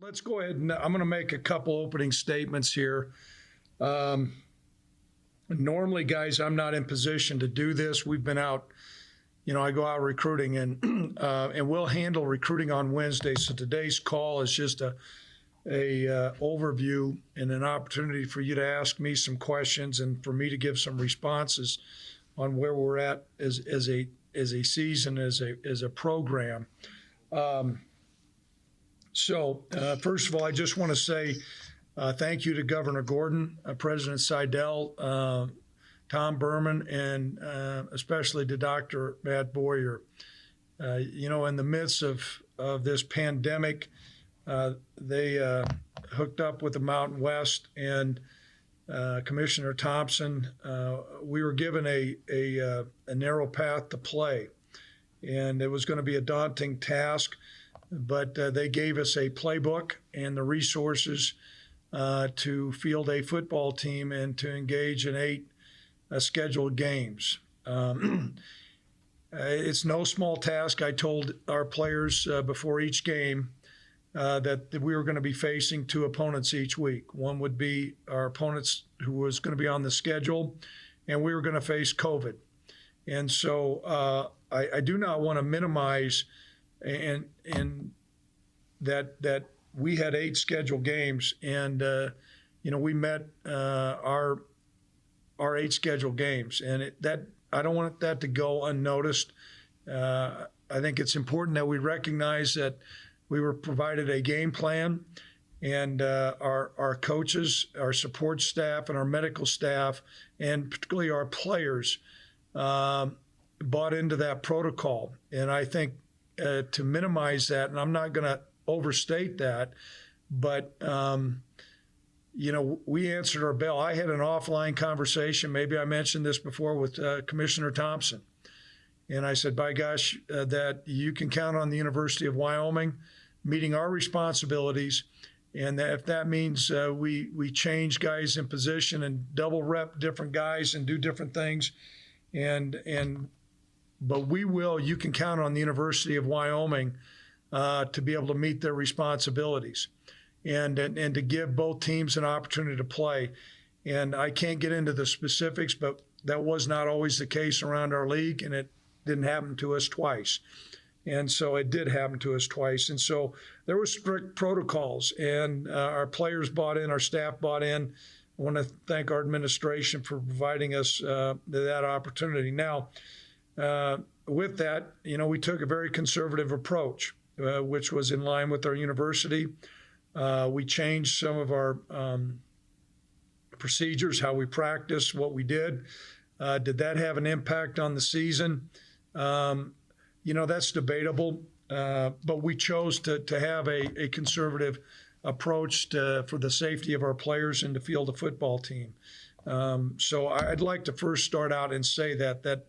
Let's go ahead and I'm going to make a couple opening statements here. Normally, guys, I'm not in position to do this. We've been out, I go out recruiting and we'll handle recruiting on Wednesday. So today's call is just a overview and an opportunity for you to ask me some questions and for me to give some responses on where we're at as a season, as a program. So first of all, I just want to say thank you to Governor Gordon, President Seidel, Tom Berman, and especially to Dr. Matt Boyer. In the midst of this pandemic, they hooked up with the Mountain West and Commissioner Thompson. We were given a narrow path to play, and it was going to be a daunting task, but they gave us a playbook and the resources to field a football team and to engage in 8 scheduled games. It's no small task. I told our players before each game that we were going to be facing 2 opponents each week. One would be our opponents who was going to be on the schedule, and we were going to face COVID. And so I do not want to minimize and that we had 8 scheduled games, and we met our 8 scheduled games, and I don't want that to go unnoticed. I think it's important that we recognize that we were provided a game plan, and our coaches, our support staff, and our medical staff, and particularly our players, bought into that protocol. And I think to minimize that, and I'm not going to overstate that, but we answered our bell. I had an offline conversation, maybe I mentioned this before, with Commissioner Thompson. And I said, by gosh, that you can count on the University of Wyoming meeting our responsibilities. And that if that means we change guys in position and double rep different guys and do different things, but you can count on the University of Wyoming to be able to meet their responsibilities and to give both teams an opportunity to play. And I can't get into the specifics, but that was not always the case around our league, and it didn't happen to us twice. And so it did happen to us twice. And so there were strict protocols, and our players bought in, our staff bought in. I want to thank our administration for providing us that opportunity. Now, with that, we took a very conservative approach, which was in line with our university. We changed some of our procedures, how we practice, what we did. Did that have an impact on the season? That's debatable, but we chose to have a conservative approach for the safety of our players and to field a football team. So I'd like to first start out and say that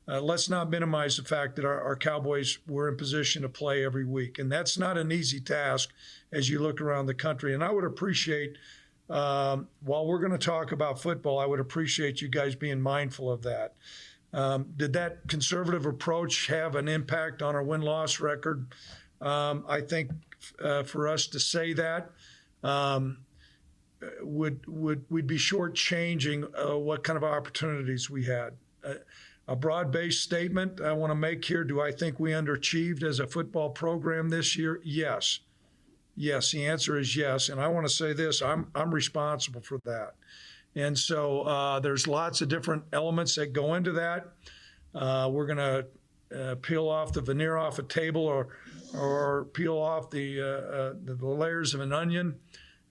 let's not minimize the fact that our Cowboys were in position to play every week. And that's not an easy task as you look around the country. And I would appreciate, while we're going to talk about football, I would appreciate you guys being mindful of that. Did that conservative approach have an impact on our win-loss record? I think for us to say that we'd be shortchanging what kind of opportunities we had. A broad-based statement I want to make here. Do I think we underachieved as a football program this year? Yes. Yes, the answer is yes. And I want to say this, I'm responsible for that. And so there's lots of different elements that go into that. We're going to peel off the veneer off a table or peel off the layers of an onion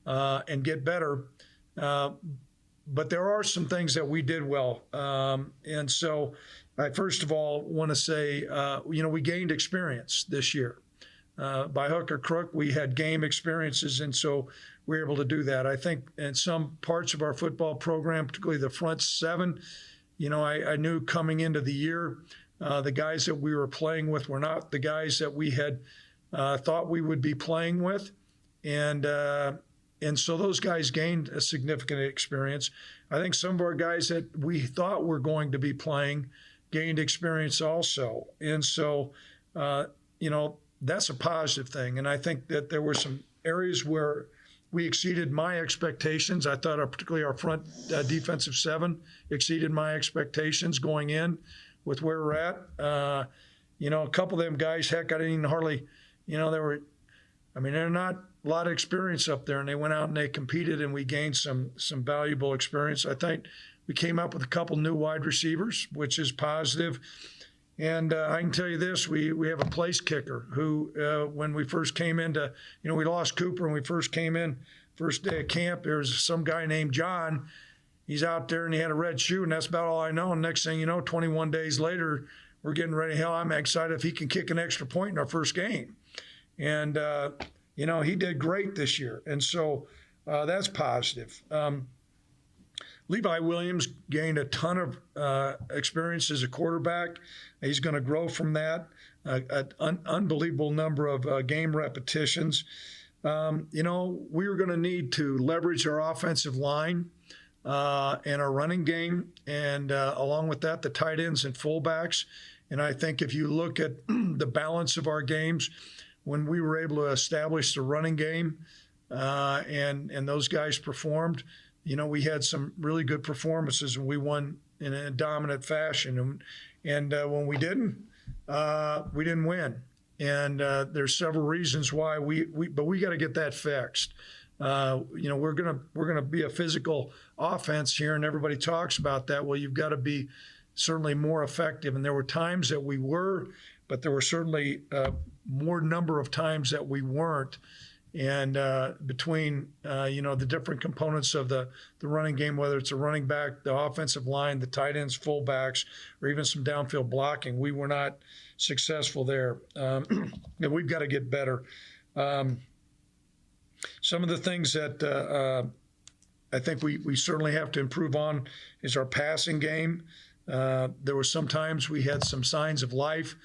and get better. But there are some things that we did well. And so I first of all want to say, we gained experience this year. By hook or crook, we had game experiences, and so we were able to do that. I think in some parts of our football program, particularly the front 7, I knew coming into the year, the guys that we were playing with were not the guys that we had thought we would be playing with. And so those guys gained a significant experience. I think some of our guys that we thought were going to be playing gained experience also. And so, that's a positive thing. And I think that there were some areas where we exceeded my expectations. I thought particularly our front defensive seven exceeded my expectations going in with where we're at. A couple of them guys, heck, I didn't even hardly, they're not a lot of experience up there, and they went out and they competed, and we gained some valuable experience. I think we came up with a couple new wide receivers, which is positive. And I can tell you this, we have a place kicker who, when we first came into, we lost Cooper when we first came in, first day of camp. There was some guy named John. He's out there and he had a red shoe, and that's about all I know. And next thing you know, 21 days later, we're getting ready. Hell, I'm excited if he can kick an extra point in our first game. And, he did great this year. And so that's positive. Levi Williams gained a ton of experience as a quarterback. He's going to grow from that. An unbelievable number of game repetitions. We're going to need to leverage our offensive line and our running game, and along with that, the tight ends and fullbacks. And I think if you look at the balance of our games, when we were able to establish the running game and those guys performed, we had some really good performances and we won in a dominant fashion. And when we didn't win. And there's several reasons why but we got to get that fixed. We're gonna be a physical offense here, and everybody talks about that. Well, you've got to be certainly more effective. And there were times that we were, but there were certainly more number of times that we weren't. And between, the different components of the running game, whether it's a running back, the offensive line, the tight ends, fullbacks, or even some downfield blocking, we were not successful there. And we've got to get better. Some of the things that I think we certainly have to improve on is our passing game. There were some times we had some signs of life,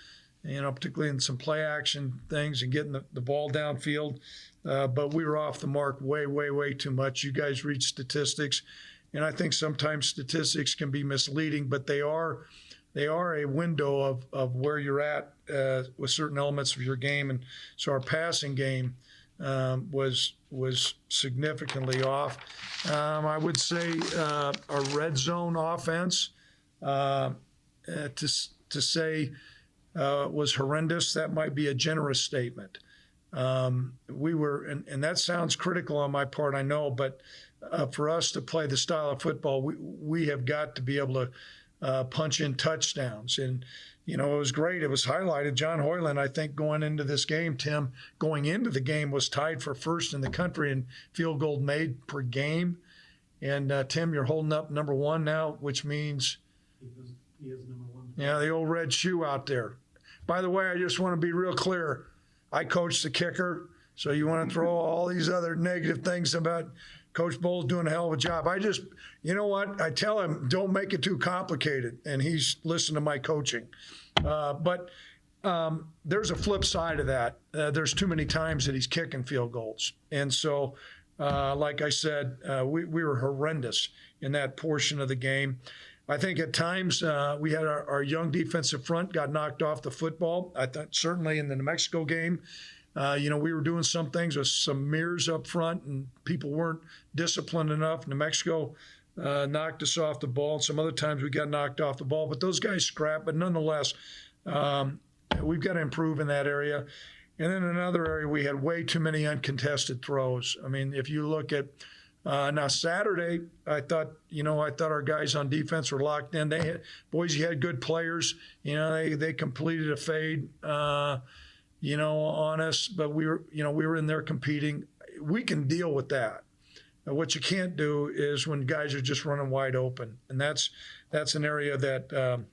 particularly in some play action things and getting the ball downfield. But we were off the mark way, way, way too much. You guys read statistics, and I think sometimes statistics can be misleading, but they are a window of where you're at with certain elements of your game. And so our passing game was significantly off. I would say our red zone offense to say was horrendous. That might be a generous statement. We were, and that sounds critical on my part, I know, but for us to play the style of football, we have got to be able to punch in touchdowns. And, it was great. It was highlighted. John Hoyland, I think, going into this game, Tim, going into the game was tied for first in the country in field goal made per game. And, Tim, you're holding up number one now, which means he is number one. Yeah, the old red shoe out there. By the way, I just want to be real clear. I coached the kicker, so you want to throw all these other negative things about Coach Bohl's doing a hell of a job. You know what? I tell him, don't make it too complicated, and he's listened to my coaching. But there's a flip side of that. There's too many times that he's kicking field goals. And so, like I said, we were horrendous in that portion of the game. I think at times we had our young defensive front got knocked off the football. I thought certainly in the New Mexico game, we were doing some things with some mirrors up front and people weren't disciplined enough. New Mexico knocked us off the ball. Some other times we got knocked off the ball, but those guys scrap. But nonetheless, we've got to improve in that area. And then another area, we had way too many uncontested throws. I mean, if you look at now Saturday, I thought our guys on defense were locked in. Boise had good players. They completed a fade, on us, but we were in there competing. We can deal with that. What you can't do is when guys are just running wide open, and that's an area that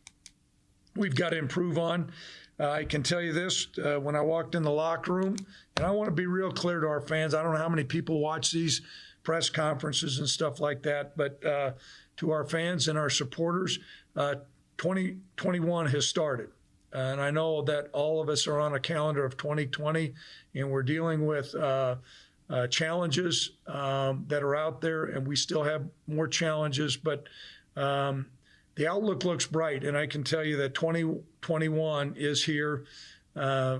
we've got to improve on. I can tell you this, when I walked in the locker room, and I want to be real clear to our fans, I don't know how many people watch these press conferences and stuff like that, but to our fans and our supporters, 2021 has started. And I know that all of us are on a calendar of 2020, and we're dealing with challenges that are out there, and we still have more challenges, but the outlook looks bright. And I can tell you that 2021 is here.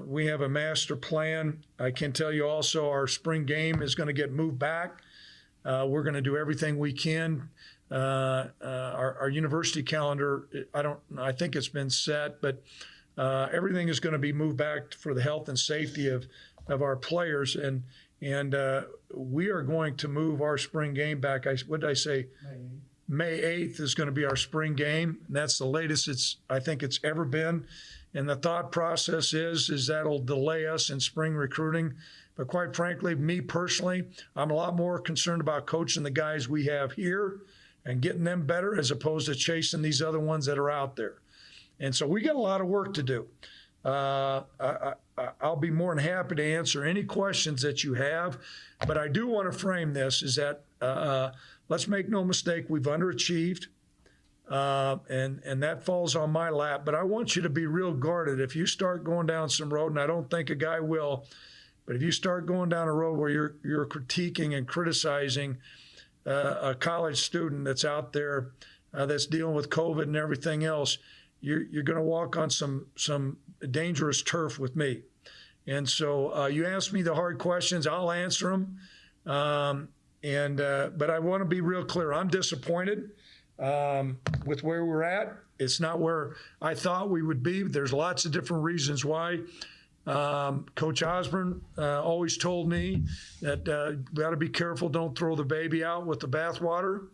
We have a master plan. I can tell you also our spring game is going to get moved back. We're going to do everything we can. Our university calendar, I think it's been set, but everything is going to be moved back for the health and safety of our players. And we are going to move our spring game back. What did I say? May 8th is going to be our spring game. And that's the latest I think it's ever been. And the thought process is that'll delay us in spring recruiting. But quite frankly, me personally, I'm a lot more concerned about coaching the guys we have here and getting them better as opposed to chasing these other ones that are out there. And so we got a lot of work to do. I'll be more than happy to answer any questions that you have, but I do want to frame this is that let's make no mistake, we've underachieved, and that falls on my lap. But I want you to be real guarded. If you start going down some road, and I don't think a guy will, but if you start going down a road where you're critiquing and criticizing a college student that's out there that's dealing with COVID and everything else, you're going to walk on some dangerous turf with me. And so you ask me the hard questions, I'll answer them. But I want to be real clear. I'm disappointed with where we're at. It's not where I thought we would be. There's lots of different reasons why. Coach Osborne always told me that we got to be careful, don't throw the baby out with the bathwater,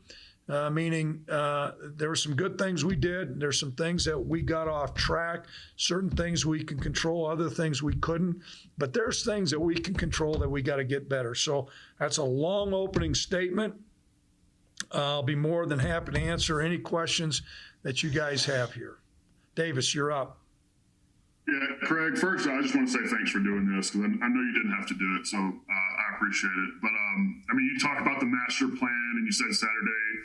meaning there were some good things we did. There's some things that we got off track, certain things we can control, other things we couldn't. But there's things that we can control that we got to get better. So that's a long opening statement. I'll be more than happy to answer any questions that you guys have here. Davis, you're up. Yeah, Craig, first, I just want to say thanks for doing this because I know you didn't have to do it, so I appreciate it. But, you talked about the master plan and you said Saturday,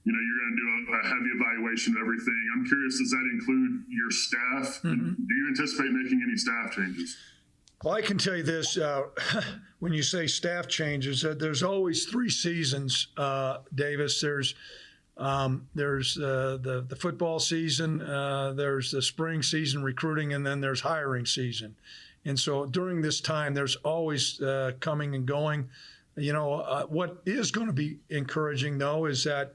you're going to do a heavy evaluation of everything. I'm curious, does that include your staff? Mm-hmm. And do you anticipate making any staff changes? Well, I can tell you this, when you say staff changes, there's always 3 seasons, Davis. There's the football season, there's the spring season recruiting, and then there's hiring season. And so during this time, there's always coming and going. What is going to be encouraging, though, is that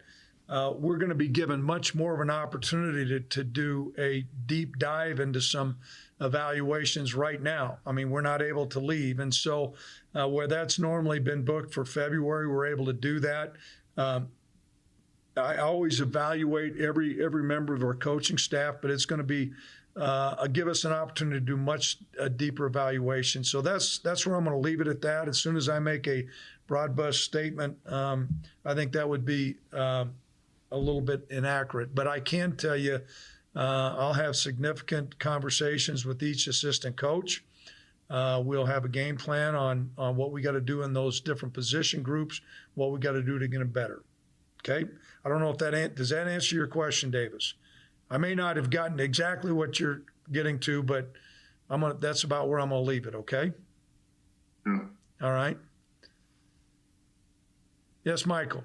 we're going to be given much more of an opportunity to do a deep dive into some evaluations right now. I mean, we're not able to leave. And so where that's normally been booked for February, we're able to do that. I always evaluate every member of our coaching staff, but it's going to be give us an opportunity to do much deeper evaluation. So that's where I'm going to leave it at that. As soon as I make a broad brush statement, I think that would be a little bit inaccurate. But I can tell you, I'll have significant conversations with each assistant coach. We'll have a game plan on what we got to do in those different position groups, what we got to do to get them better. Okay? I don't know if does that answer your question, Davis? I may not have gotten exactly what you're getting to, but that's about where I'm going to leave it, okay? Yeah. All right. Yes, Michael.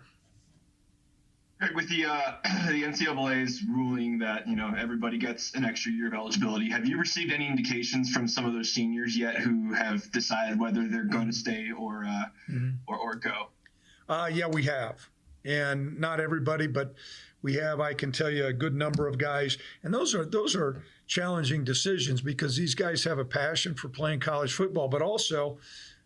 With the NCAA's ruling that, everybody gets an extra year of eligibility, have you received any indications from some of those seniors yet who have decided whether they're going to stay or go? Yeah, we have. And not everybody, but we have, I can tell you, a good number of guys. And those are challenging decisions because these guys have a passion for playing college football, but also,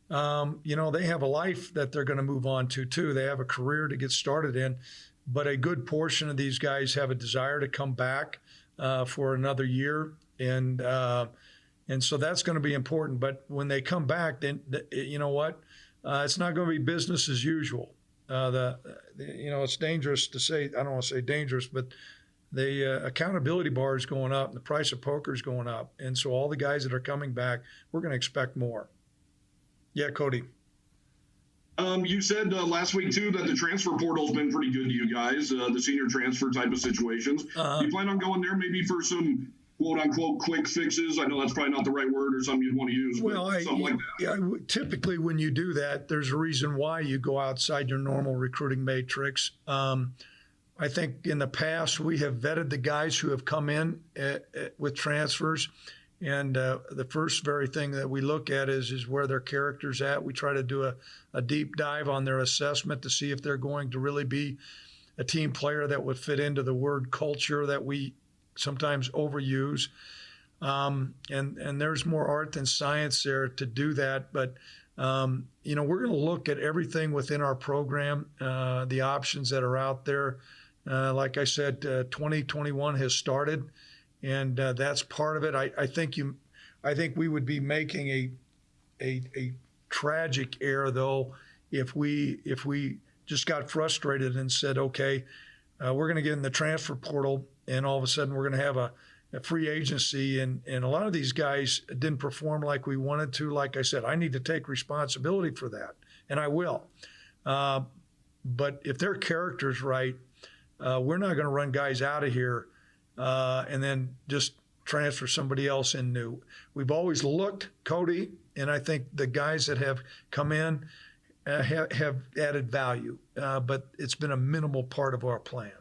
they have a life that they're going to move on to, too. They have a career to get started in. But a good portion of these guys have a desire to come back for another year. And so that's going to be important. But when they come back, then you know what? It's not going to be business as usual. It's dangerous to say, I don't want to say dangerous, but the accountability bar is going up and the price of poker is going up. And so all the guys that are coming back, we're going to expect more. Yeah, Cody. You said last week, too, that the transfer portal's been pretty good to you guys, the senior transfer type of situations. Do you plan on going there maybe for some quote-unquote quick fixes? I know that's probably not the right word or something you'd want to use, but something like that. Typically when you do that, there's a reason why you go outside your normal recruiting matrix. I think in the past we have vetted the guys who have come in with transfers, And the first very thing that we look at is where their character's at. We try to do a deep dive on their assessment to see if they're going to really be a team player that would fit into the word culture that we sometimes overuse. And there's more art than science there to do that. But, we're going to look at everything within our program, the options that are out there. Like I said, 2021 has started, and that's part of it. I think we would be making a tragic error, though, if we just got frustrated and said, okay, we're going to get in the transfer portal, and all of a sudden we're going to have a free agency, and a lot of these guys didn't perform like we wanted to. Like I said, I need to take responsibility for that, and I will. But if their character's right, we're not going to run guys out of here and then just transfer somebody else in new. We've always looked, Cody, and I think the guys that have come in have added value, but it's been a minimal part of our plan.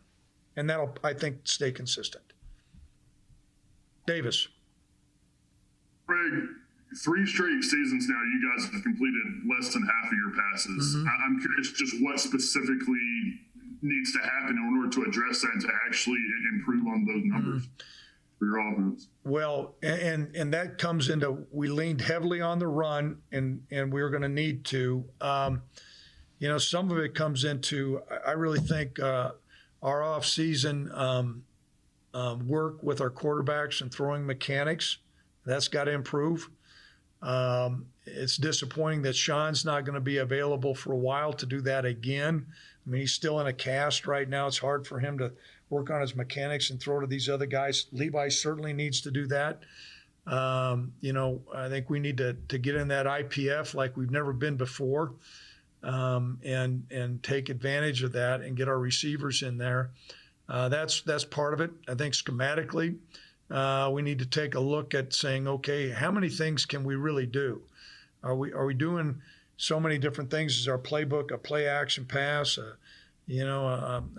And that'll, I think, stay consistent. Davis. Craig, 3 straight seasons now, you guys have completed less than half of your passes. Mm-hmm. I'm curious just what specifically needs to happen in order to address that and to actually improve on those numbers for your offense. Well, and that comes into, we leaned heavily on the run, and we're going to need to. Some of it comes into, I really think our off-season work with our quarterbacks and throwing mechanics, that's got to improve. It's disappointing that Sean's not going to be available for a while to do that again. I mean, he's still in a cast right now. It's hard for him to work on his mechanics and throw to these other guys. Levi certainly needs to do that. I think we need to get in that IPF like we've never been before, and take advantage of that and get our receivers in there. That's part of it. I think schematically, we need to take a look at saying, okay, how many things can we really do? Are we doing so many different things? Is our playbook a play action pass, a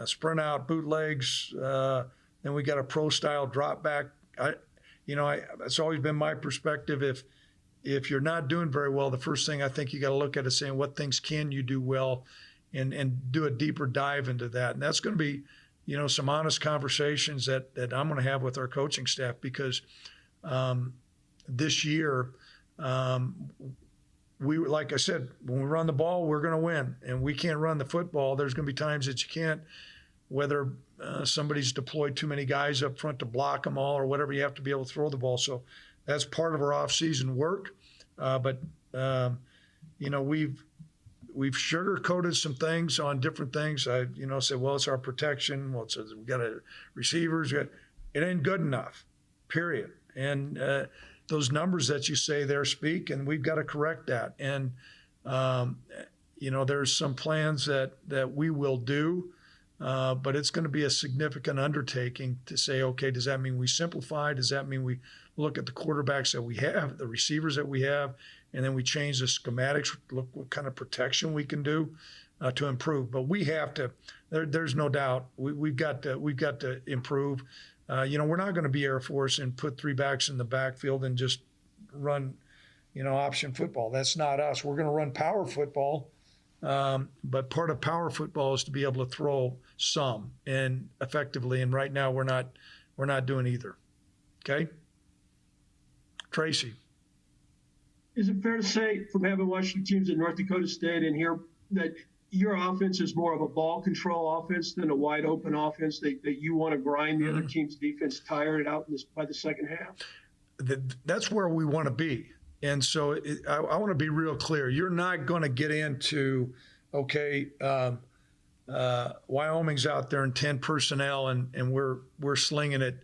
sprint out, bootlegs? Then we got a pro style drop back. It's always been my perspective. If you're not doing very well, the first thing I think you got to look at is saying what things can you do well, and do a deeper dive into that. And that's going to be, some honest conversations that I'm going to have with our coaching staff, because this year, like I said, when we run the ball, we're going to win, and we can't run the football. There's going to be times that you can't, whether somebody's deployed too many guys up front to block them all or whatever. You have to be able to throw the ball. So that's part of our off-season work. But we've sugar-coated some things on different things. I said, well, it's our protection. Well, we got receivers. It ain't good enough, period. And those numbers that you say there speak, and we've got to correct that. And, there's some plans that we will do, but it's going to be a significant undertaking to say, okay, does that mean we simplify? Does that mean we look at the quarterbacks that we have, the receivers that we have, and then we change the schematics, look what kind of protection we can do to improve? But we have to. There's no doubt we've got to improve. We're not going to be Air Force and put 3 backs in the backfield and just run, option football. That's not us. We're going to run power football, but part of power football is to be able to throw some and effectively. And right now we're not doing either. Okay, Tracy. Is it fair to say, from having watched the teams in North Dakota State and here, that your offense is more of a ball control offense than a wide open offense, that you want to grind the other team's defense tired out by the second half? That's where we want to be. And so I want to be real clear. You're not going to get into, okay, Wyoming's out there in 10 personnel and we're slinging it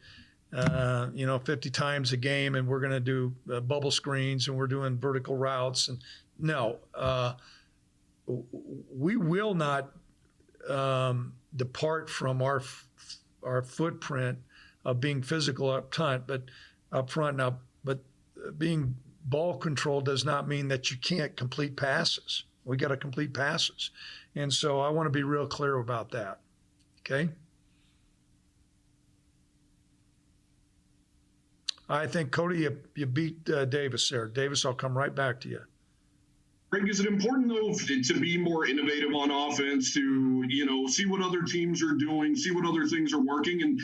50 times a game, and we're going to do bubble screens, and we're doing vertical routes. And no, we will not depart from our footprint of being physical up front, but being ball control does not mean that you can't complete passes. We got to complete passes. And so I want to be real clear about that. Okay. I think, Cody, you beat Davis there. Davis, I'll come right back to you. Greg, is it important, though, to be more innovative on offense, to, see what other teams are doing, see what other things are working, and,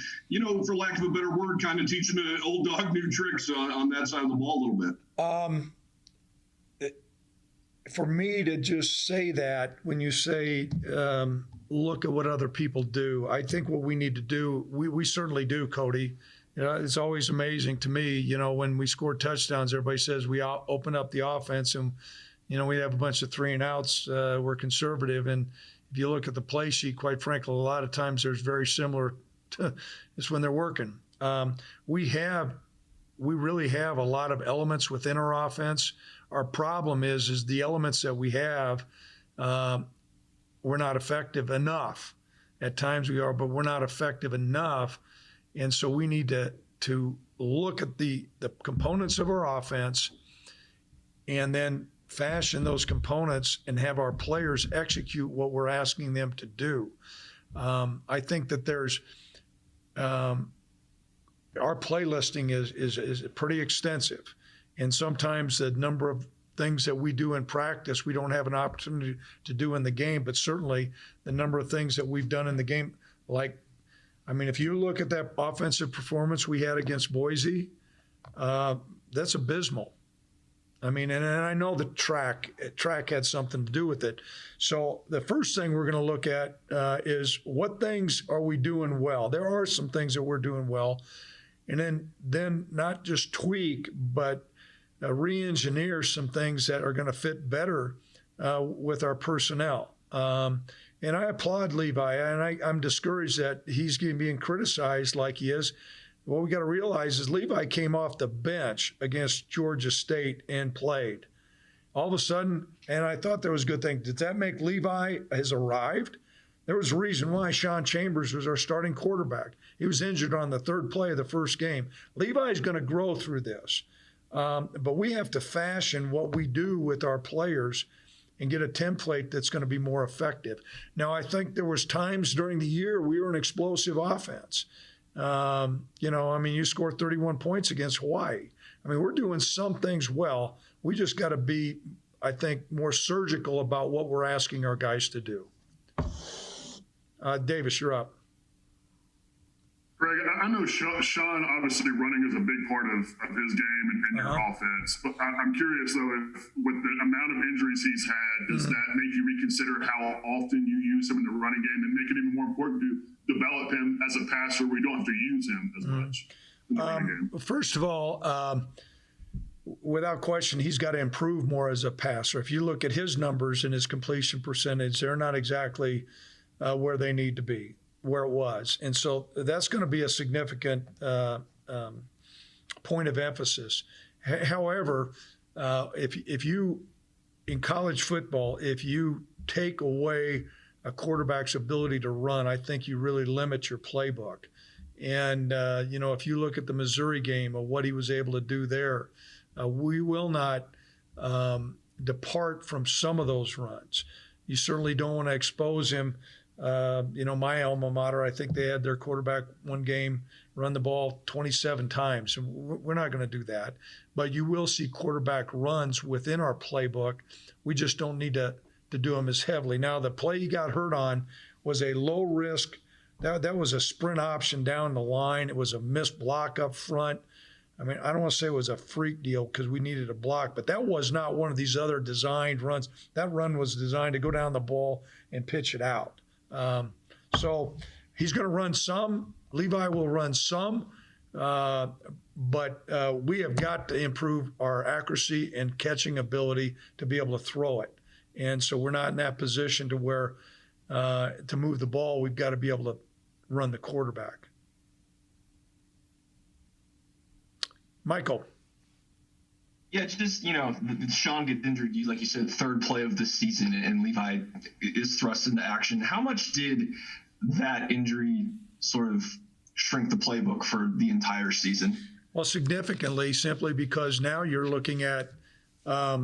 for lack of a better word, kind of teaching an old dog new tricks on that side of the ball a little bit? For me to just say that, when you say look at what other people do, I think what we need to do, we certainly do, Cody. It's always amazing to me, when we score touchdowns, everybody says we open up the offense and, we have a bunch of 3 and outs. We're conservative. And if you look at the play sheet, quite frankly, a lot of times there's very similar to it's when they're working. We really have a lot of elements within our offense. Our problem is the elements that we have, we're not effective enough. At times we are, but we're not effective enough. And so we need to look at the components of our offense and then fashion those components and have our players execute what we're asking them to do. I think that there's our play listing is pretty extensive, and sometimes the number of things that we do in practice we don't have an opportunity to do in the game, but certainly the number of things that we've done in the game, if you look at that offensive performance we had against Boise, that's abysmal. And I know the track had something to do with it. So the first thing we're going to look at is what things are we doing well? There are some things that we're doing well. And then not just tweak, but re-engineer some things that are going to fit better with our personnel. And I applaud Levi, and I'm discouraged that he's being criticized like he is. What we got to realize is Levi came off the bench against Georgia State and played. All of a sudden, and I thought that was a good thing. Did that make Levi has arrived? There was a reason why Sean Chambers was our starting quarterback. He was injured on the 3rd play of the first game. Levi is going to grow through this. But we have to fashion what we do with our players and get a template that's going to be more effective. Now, I think there was times during the year we were an explosive offense. You scored 31 points against Hawaii. We're doing some things well. We just got to be, I think, more surgical about what we're asking our guys to do. Davis, you're up. Greg, I know Sean obviously running is a big part of his game and your offense, but I'm curious though, if with the amount of injuries he's had, does that make you reconsider how often you use him in the running game and make it even more important to develop him as a passer where you don't have to use him as much in the running game? First of all, without question, he's got to improve more as a passer. If you look at his numbers and his completion percentage, they're not exactly where they need to be, where it was. And so that's going to be a significant point of emphasis. However, if you, in college football, if you take away a quarterback's ability to run, I think you really limit your playbook. And, if you look at the Missouri game of what he was able to do there, we will not depart from some of those runs. You certainly don't want to expose him. My alma mater, I think they had their quarterback one game run the ball 27 times. And we're not going to do that. But you will see quarterback runs within our playbook. We just don't need to do them as heavily. Now, the play he got hurt on was a low risk. That was a sprint option down the line. It was a missed block up front. I don't want to say it was a freak deal because we needed a block, but that was not one of these other designed runs. That run was designed to go down the ball and pitch it out. So he's going to run some. Levi will run some, but we have got to improve our accuracy and catching ability to be able to throw it. And so we're not in that position to where to move the ball, we've got to be able to run the quarterback. Michael. Yeah, just, Sean gets injured, like you said, 3rd play of the season, and Levi is thrust into action. How much did that injury sort of shrink the playbook for the entire season? Well, significantly, simply because now you're looking at, a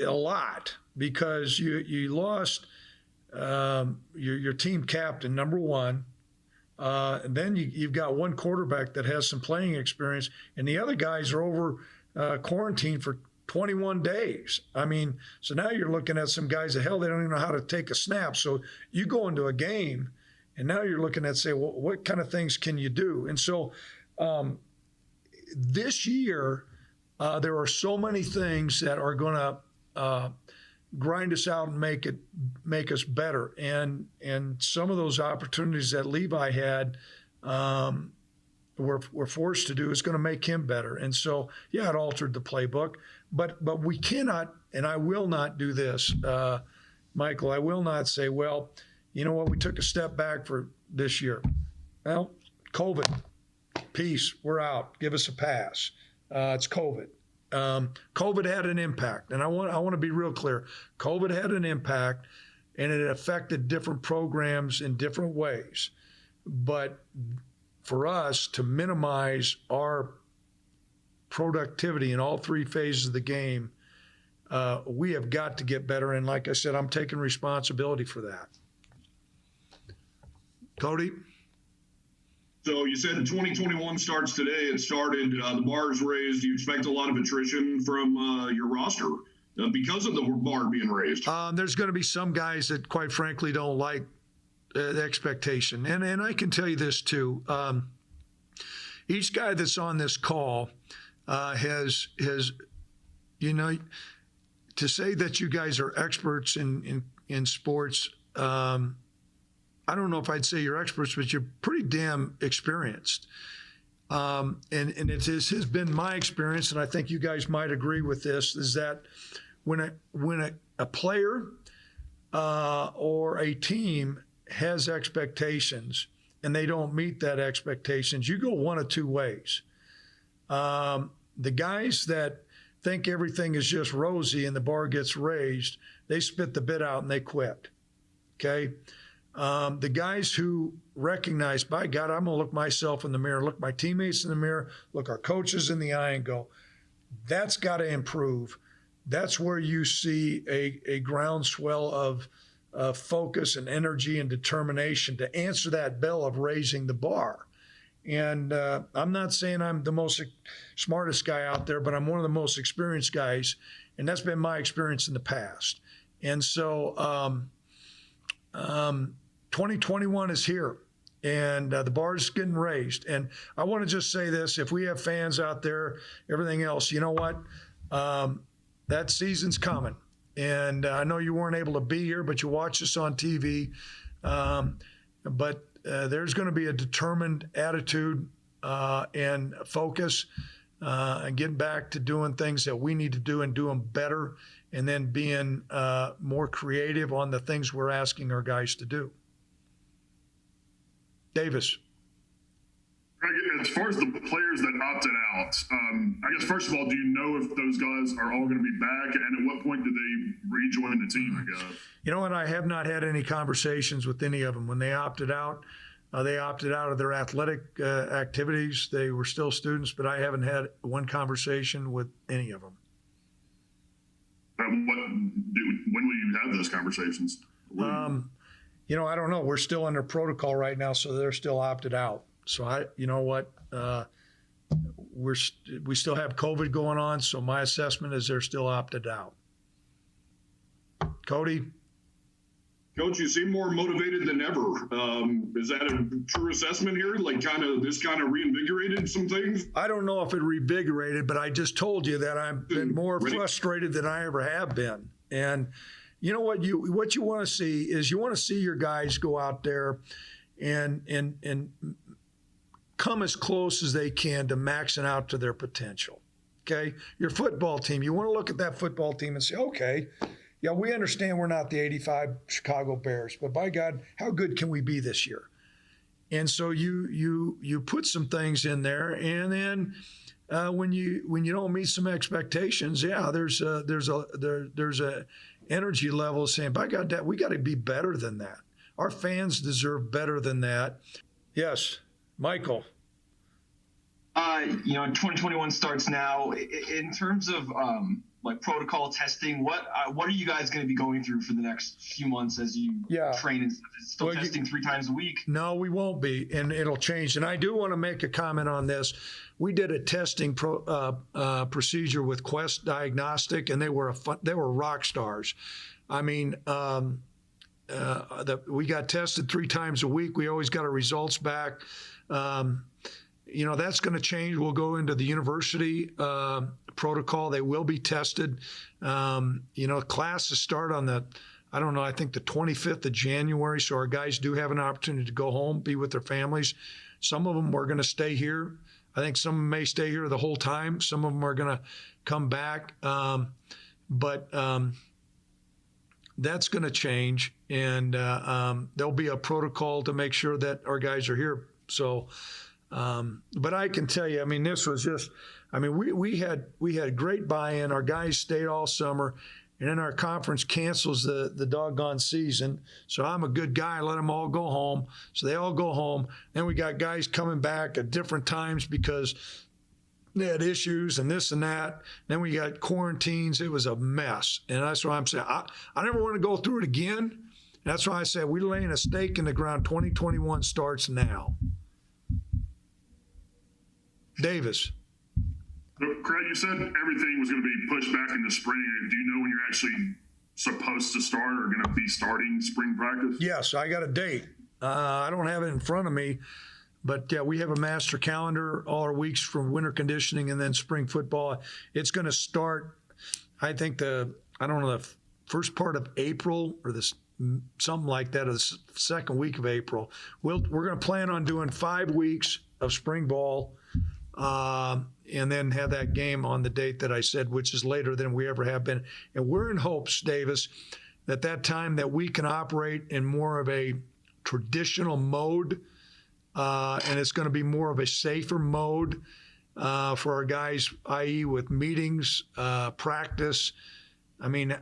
lot, because you lost your team captain, number one. And then you've got one quarterback that has some playing experience, and the other guys are over quarantine for 21 days. I mean, so now you're looking at some guys that, hell, they don't even know how to take a snap. So you go into a game, and now you're looking at, say, well, what kind of things can you do? And so this year, there are so many things that are going to grind us out and make us better. And some of those opportunities that Levi had, we're forced to do is going to make him better. And so, yeah, it altered the playbook, but we cannot, and I will not do this, Michael. I will not say, well, you know what, we took a step back for this year. Well, COVID, peace, we're out. Give us a pass. It's COVID. COVID had an impact, and I want to be real clear. COVID had an impact, and it affected different programs in different ways. But for us to minimize our productivity in all three phases of the game, we have got to get better. And like I said, I'm taking responsibility for that. Cody? So you said 2021 starts today. It started, the bar is raised. Do you expect a lot of attrition from your roster because of the bar being raised? There's going to be some guys that, quite frankly, don't like the expectation. And I can tell you this, too. Each guy that's on this call has, you know, to say that you guys are experts in sports, I don't know if I'd say you're experts, but you're pretty damn experienced. And it has been my experience, and I think you guys might agree with this, is that when a player or a team has expectations and they don't meet that expectations, you go one of two ways. The guys that think everything is just rosy and the bar gets raised, they spit the bit out and they quit. Okay? The guys who recognize, by God, I'm going to look myself in the mirror, look my teammates in the mirror, look our coaches in the eye and go, that's got to improve. That's where you see a groundswell of focus and energy and determination to answer that bell of raising the bar. And I'm not saying I'm the most smartest guy out there, but I'm one of the most experienced guys, and that's been my experience in the past. And so 2021 is here, and the bar is getting raised. And I want to just say this, if we have fans out there, everything else, you know what? That season's coming. And I know you weren't able to be here, but you watch us on TV. But there's going to be a determined attitude and focus and getting back to doing things that we need to do and do them better, and then being more creative on the things we're asking our guys to do. Davis. As far as the players that opted out, I guess, first of all, do you know if those guys are all going to be back, and at what point do they rejoin the team, I guess? You know what? I have not had any conversations with any of them. When they opted out of their athletic activities. They were still students, but I haven't had one conversation with any of them. When will you have those conversations? You know, I don't know. We're still under protocol right now, so they're still opted out. So you know what? We still have COVID going on, so my assessment is they're still opted out. Cody? Coach, you seem more motivated than ever. Is that a true assessment here? Like this kind of reinvigorated some things? I don't know if it reinvigorated, but I just told you that I've been more frustrated than I ever have been. And you know what you want to see is you want to see your guys go out there and come as close as they can to maxing out to their potential. Okay? Your football team, you want to look at that football team and say, okay, yeah, we understand we're not the 85 Chicago Bears, but by God, how good can we be this year? And so you put some things in there, and then when you don't meet some expectations, yeah, there's a energy level saying, by God, we got to be better than that. Our fans deserve better than that. Yes, Michael. 2021 starts now. In terms of like protocol testing? What are you guys going to be going through for the next few months as you train and stuff? Is it still testing 3 times a week? No, we won't be, and it'll change. And I do want to make a comment on this. We did a testing procedure with Quest Diagnostic, and they were rock stars. I mean, we got tested 3 times a week. We always got our results back. That's going to change. We'll go into the university protocol. They will be tested. Classes start on I think the 25th of January. So our guys do have an opportunity to go home, be with their families. Some of them are going to stay here. I think some of them may stay here the whole time. Some of them are going to come back. But that's going to change. And there'll be a protocol to make sure that our guys are here. So, but I can tell you, I mean, this was just, I mean, we had great buy-in. Our guys stayed all summer, and then our conference cancels the doggone season. So I'm a good guy. Let them all go home. So they all go home. Then we got guys coming back at different times because they had issues and this and that. Then we got quarantines. It was a mess. And that's why I'm saying I never want to go through it again. That's why I said we're laying a stake in the ground. 2021 starts now. Davis. Craig, you said everything was going to be pushed back in the spring. Do you know when you're actually supposed to start or going to be starting spring practice? Yes, I got a date. I don't have it in front of me, but yeah, we have a master calendar, all our weeks from winter conditioning and then spring football. It's going to start, I think the first part of April or something like that, or the second week of April. We're going to plan on doing 5 weeks of spring ball. And then have that game on the date that I said, which is later than we ever have been. And we're in hopes, Davis, that time that we can operate in more of a traditional mode, and it's going to be more of a safer mode for our guys, i.e. with meetings, practice. I mean,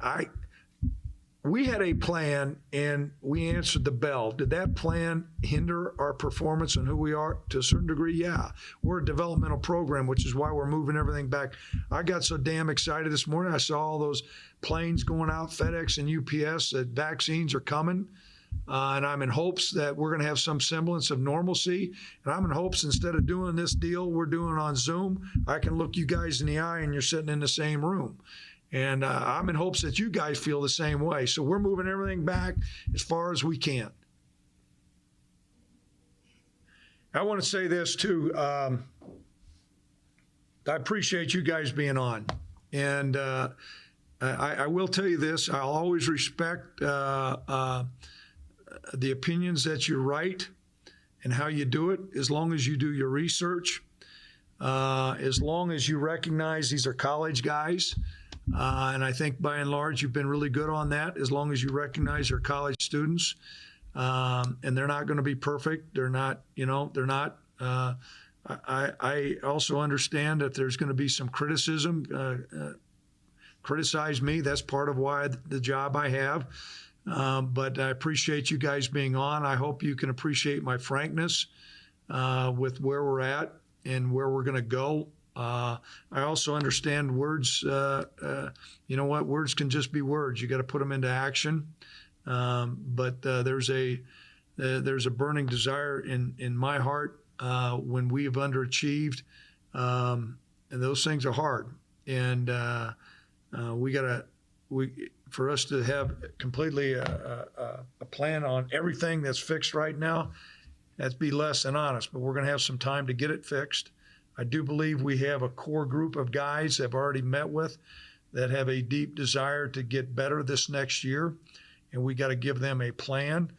we had a plan and we answered the bell. Did that plan hinder our performance and who we are to a certain degree? Yeah. We're a developmental program, which is why we're moving everything back. I got so damn excited this morning. I saw all those planes going out, FedEx and UPS, that vaccines are coming. And I'm in hopes that we're going to have some semblance of normalcy. And I'm in hopes instead of doing this deal we're doing on Zoom, I can look you guys in the eye and you're sitting in the same room. And I'm in hopes that you guys feel the same way. So we're moving everything back as far as we can. I want to say this too. I appreciate you guys being on. And I will tell you this. I'll always respect the opinions that you write and how you do it, as long as you do your research, as long as you recognize these are college guys. And I think by and large, you've been really good on that, as long as you recognize your college students. And they're not going to be perfect. They're not, they're not. I also understand that there's going to be some criticism. Criticize me. That's part of why the job I have. But I appreciate you guys being on. I hope you can appreciate my frankness with where we're at and where we're going to go. I also understand words. Words can just be words. You got to put them into action. But there's a burning desire in my heart when we have underachieved, and those things are hard. And for us to have completely a plan on everything that's fixed right now, that'd be less than honest. But we're going to have some time to get it fixed. I do believe we have a core group of guys I've already met with that have a deep desire to get better this next year, and we got to give them a plan.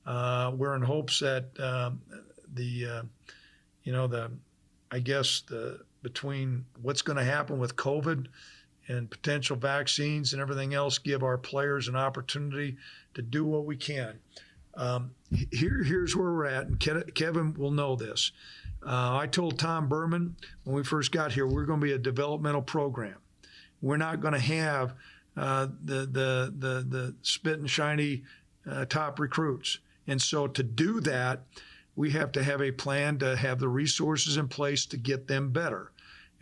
We're in hopes that between what's going to happen with COVID and potential vaccines and everything else, give our players an opportunity to do what we can. Here's where we're at, and Kevin will know this. I told Tom Berman when we first got here, we're going to be a developmental program. We're not going to have the spit and shiny top recruits. And so to do that, we have to have a plan to have the resources in place to get them better.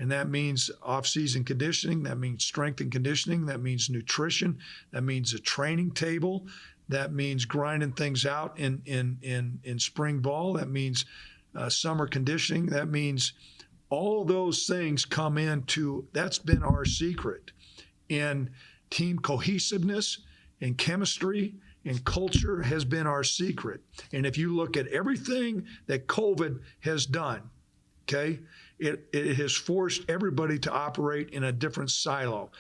And that means off-season conditioning. That means strength and conditioning. That means nutrition. That means a training table. That means grinding things out in spring ball. That means summer conditioning. That means all those things come into, that's been our secret. And team cohesiveness and chemistry and culture has been our secret. And if you look at everything that COVID has done, okay, it has forced everybody to operate in a different silo.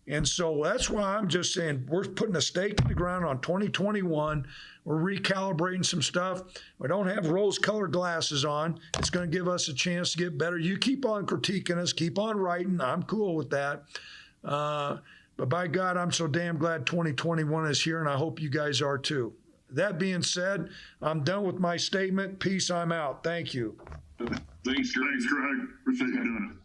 And so that's why I'm just saying we're putting a stake in the ground on 2021. We're recalibrating some stuff. We don't have rose-colored glasses on. It's going to give us a chance to get better. You keep on critiquing us, keep on writing. I'm cool with that. But by God, I'm so damn glad 2021 is here, and I hope you guys are too. That being said, I'm done with my statement. Peace, I'm out. Thank you. Thanks, Greg. Thanks, Greg. Appreciate you doing it.